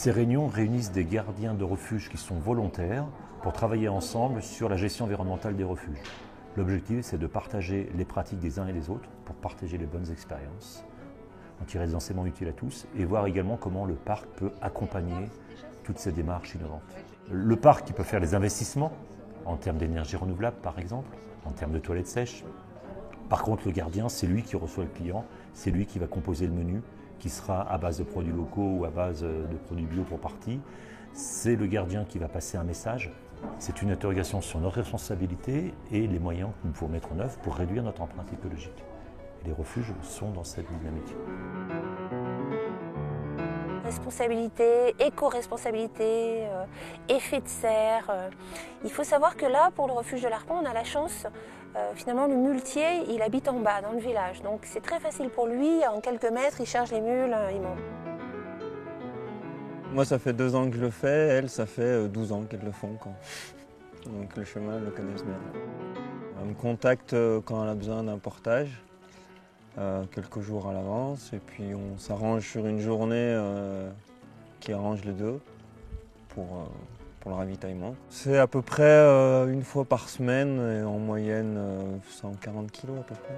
Ces réunions réunissent des gardiens de refuges qui sont volontaires pour travailler ensemble sur la gestion environnementale des refuges. L'objectif, c'est de partager les pratiques des uns et des autres pour partager les bonnes expériences, en tirer des enseignements utiles à tous et voir également comment le parc peut accompagner toutes ces démarches innovantes. Le parc qui peut faire les investissements en termes d'énergie renouvelable par exemple, en termes de toilettes sèches. Par contre, le gardien, c'est lui qui reçoit le client, c'est lui qui va composer le menu, qui sera à base de produits locaux ou à base de produits bio pour partie. C'est le gardien qui va passer un message. C'est une interrogation sur notre responsabilité et les moyens que nous pouvons mettre en œuvre pour réduire notre empreinte écologique. Et les refuges sont dans cette dynamique. Responsabilité, éco-responsabilité, effet de serre. Il faut savoir que là, pour le refuge de l'Arpent, on a la chance, finalement, le muletier, il habite en bas, dans le village. Donc c'est très facile pour lui, en quelques mètres, il charge les mules, il monte. Moi, ça fait 2 ans que je le fais, elle, ça fait 12 ans qu'elles le font. Donc le chemin, elles le connaissent bien. Elle me contacte quand elle a besoin d'un portage. Quelques jours à l'avance et puis on s'arrange sur une journée qui arrange les deux pour le ravitaillement. C'est à peu près une fois par semaine et en moyenne 140 kg à peu près.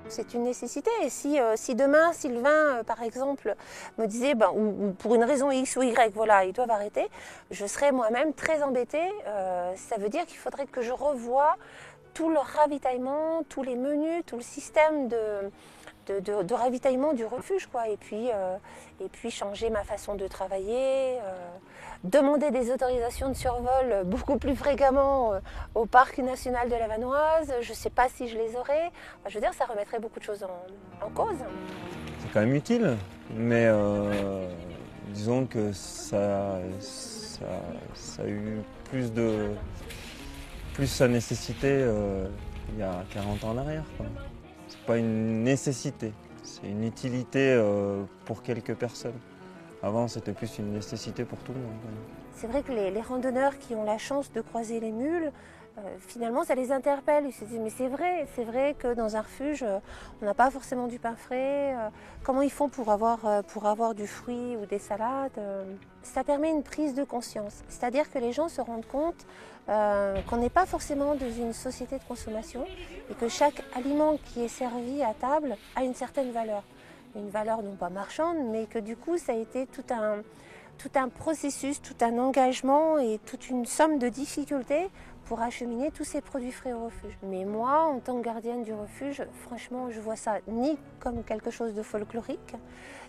C'est une nécessité et si demain Sylvain par exemple me disait ou pour une raison X ou Y voilà, ils doivent arrêter, je serais moi-même très embêtée. Ça veut dire qu'il faudrait que je revoie tout le ravitaillement, tous les menus, tout le système de ravitaillement du refuge, quoi. Et puis changer ma façon de travailler, demander des autorisations de survol beaucoup plus fréquemment au parc national de la Vanoise. Je ne sais pas si je les aurais. Enfin, je veux dire, ça remettrait beaucoup de choses en cause. C'est quand même utile, mais disons que ça a eu plus sa nécessité il y a 40 ans en arrière. Ce n'est pas une nécessité, c'est une utilité pour quelques personnes. Avant, c'était plus une nécessité pour tout le monde. C'est vrai que les randonneurs qui ont la chance de croiser les mules, finalement, ça les interpelle. Ils se disent, mais c'est vrai que dans un refuge, on n'a pas forcément du pain frais. Comment ils font pour avoir du fruit ou des salades? Ça permet une prise de conscience. C'est-à-dire que les gens se rendent compte qu'on n'est pas forcément dans une société de consommation et que chaque aliment qui est servi à table a une certaine valeur. Une valeur non pas marchande, mais que du coup, ça a été tout un processus, tout un engagement et toute une somme de difficultés pour acheminer tous ces produits frais au refuge. Mais moi, en tant que gardienne du refuge, franchement, je vois ça ni comme quelque chose de folklorique,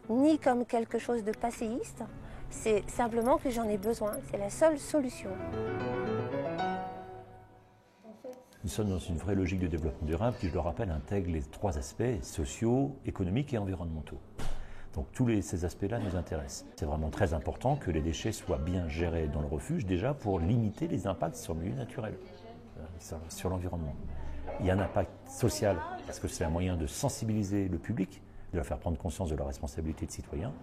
ni comme quelque chose de passéiste. C'est simplement que j'en ai besoin, c'est la seule solution. Nous sommes dans une vraie logique de développement durable qui, je le rappelle, intègre les 3 aspects sociaux, économiques et environnementaux. Donc tous ces aspects-là nous intéressent. C'est vraiment très important que les déchets soient bien gérés dans le refuge, déjà pour limiter les impacts sur le milieu naturel, sur l'environnement. Il y a un impact social, parce que c'est un moyen de sensibiliser le public, de leur faire prendre conscience de leur responsabilité de citoyen.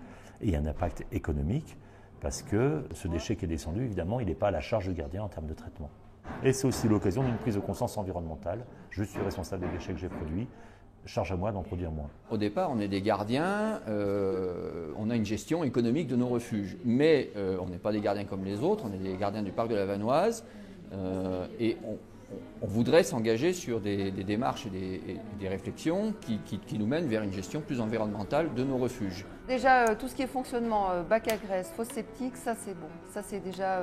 Et il y a un impact économique, parce que ce déchet qui est descendu, évidemment, il n'est pas à la charge du gardien en termes de traitement. Et c'est aussi l'occasion d'une prise de conscience environnementale. Je suis responsable des déchets que j'ai produits, charge à moi d'en produire moins. Au départ, on est des gardiens, on a une gestion économique de nos refuges. Mais on n'est pas des gardiens comme les autres, on est des gardiens du parc de la Vanoise. Et on voudrait s'engager sur des démarches et des réflexions qui nous mènent vers une gestion plus environnementale de nos refuges. Déjà, tout ce qui est fonctionnement, bac à graisse, fosse septique, ça c'est bon. Ça c'est déjà.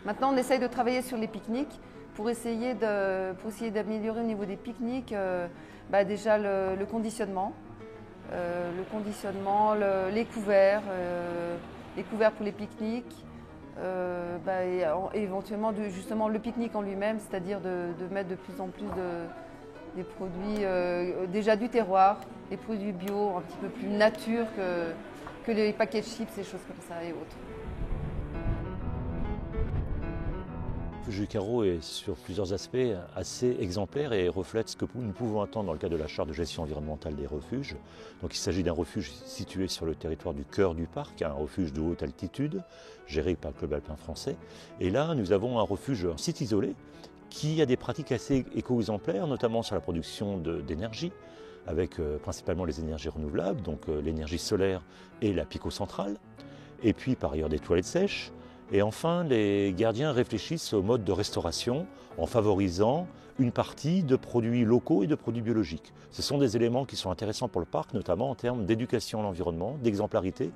Maintenant, on essaye de travailler sur les pique-niques pour essayer d'améliorer au niveau des pique-niques déjà le conditionnement. Les couverts pour les pique-niques. Et éventuellement justement le pique-nique en lui-même, c'est-à-dire de mettre de plus en plus des produits déjà du terroir, des produits bio un petit peu plus nature que les paquets de chips, des choses comme ça et autres. Le refuge du Carreau est sur plusieurs aspects assez exemplaire et reflète ce que nous pouvons attendre dans le cadre de la charte de gestion environnementale des refuges. Donc il s'agit d'un refuge situé sur le territoire du cœur du parc, un refuge de haute altitude, géré par le Club Alpin Français. Et là, nous avons un refuge, un site isolé, qui a des pratiques assez éco-exemplaires, notamment sur la production d'énergie, avec principalement les énergies renouvelables, donc l'énergie solaire et la picocentrale, et puis par ailleurs des toilettes sèches. Et enfin, les gardiens réfléchissent au mode de restauration en favorisant une partie de produits locaux et de produits biologiques. Ce sont des éléments qui sont intéressants pour le parc, notamment en termes d'éducation à l'environnement, d'exemplarité,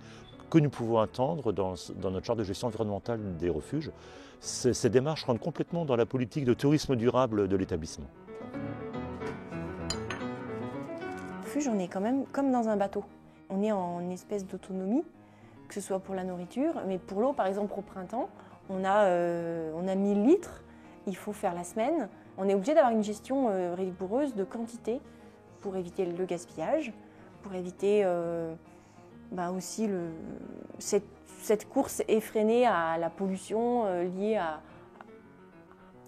que nous pouvons attendre dans notre charte de gestion environnementale des refuges. Ces démarches rentrent complètement dans la politique de tourisme durable de l'établissement. Refuge, on est quand même comme dans un bateau. On est en espèce d'autonomie, que ce soit pour la nourriture, mais pour l'eau, par exemple au printemps, on a 1000 litres, il faut faire la semaine. On est obligé d'avoir une gestion rigoureuse de quantité pour éviter le gaspillage, pour éviter aussi cette course effrénée à la pollution liée à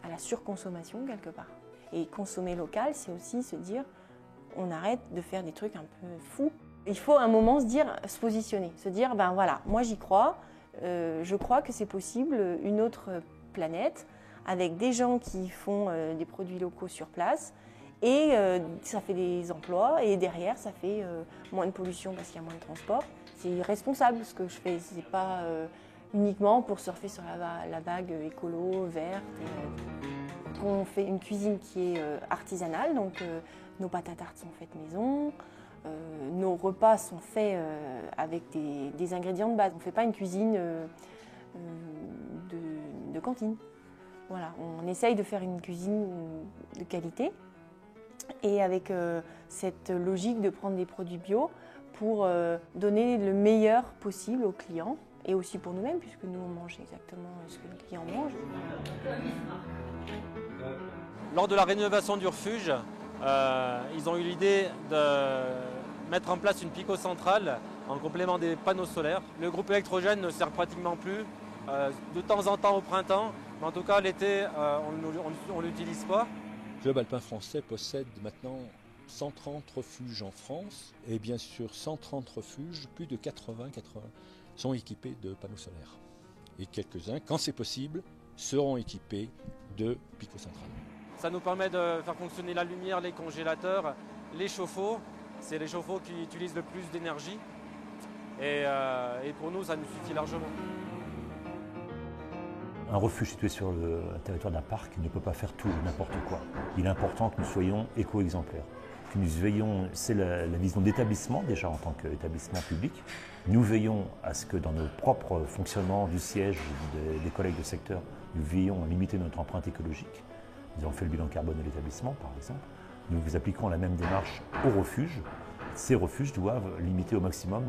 la surconsommation quelque part. Et consommer local, c'est aussi se dire on arrête de faire des trucs un peu fous. Il faut à un moment se positionner, se dire ben voilà, moi j'y crois, je crois que c'est possible une autre planète avec des gens qui font des produits locaux sur place et ça fait des emplois et derrière ça fait moins de pollution parce qu'il y a moins de transport. C'est responsable ce que je fais, c'est pas uniquement pour surfer sur la vague écolo, verte. On fait une cuisine qui est artisanale, donc nos pâtes à tarte sont faites maison. Nos repas sont faits avec des ingrédients de base. On ne fait pas une cuisine de cantine. Voilà, on essaye de faire une cuisine de qualité et avec cette logique de prendre des produits bio pour donner le meilleur possible aux clients et aussi pour nous-mêmes puisque nous on mange exactement ce que le client mange. Lors de la rénovation du refuge, ils ont eu l'idée de mettre en place une picocentrale en complément des panneaux solaires. Le groupe électrogène ne sert pratiquement plus, de temps en temps au printemps, mais en tout cas l'été on ne l'utilise pas. Club Alpin Français possède maintenant 130 refuges en France et bien sûr 130 refuges, plus de 80 sont équipés de panneaux solaires. Et quelques-uns, quand c'est possible, seront équipés de picocentrales. Ça nous permet de faire fonctionner la lumière, les congélateurs, les chauffe-eau. C'est les chauffe-eau qui utilisent le plus d'énergie. Et pour nous, ça nous suffit largement. Un refuge situé sur le territoire d'un parc ne peut pas faire tout et n'importe quoi. Il est important que nous soyons éco-exemplaires. Que nous veillons, c'est la vision d'établissement déjà en tant qu'établissement public. Nous veillons à ce que dans nos propres fonctionnements du siège des collègues de secteur, nous veillons à limiter notre empreinte écologique. Nous avons fait le bilan carbone de l'établissement, par exemple. Nous appliquons la même démarche aux refuges. Ces refuges doivent limiter au maximum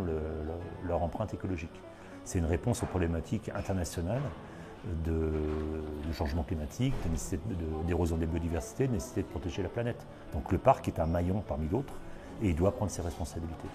leur empreinte écologique. C'est une réponse aux problématiques internationales de changement climatique, de nécessité d'érosion des biodiversités, de nécessité de protéger la planète. Donc le parc est un maillon parmi d'autres et il doit prendre ses responsabilités.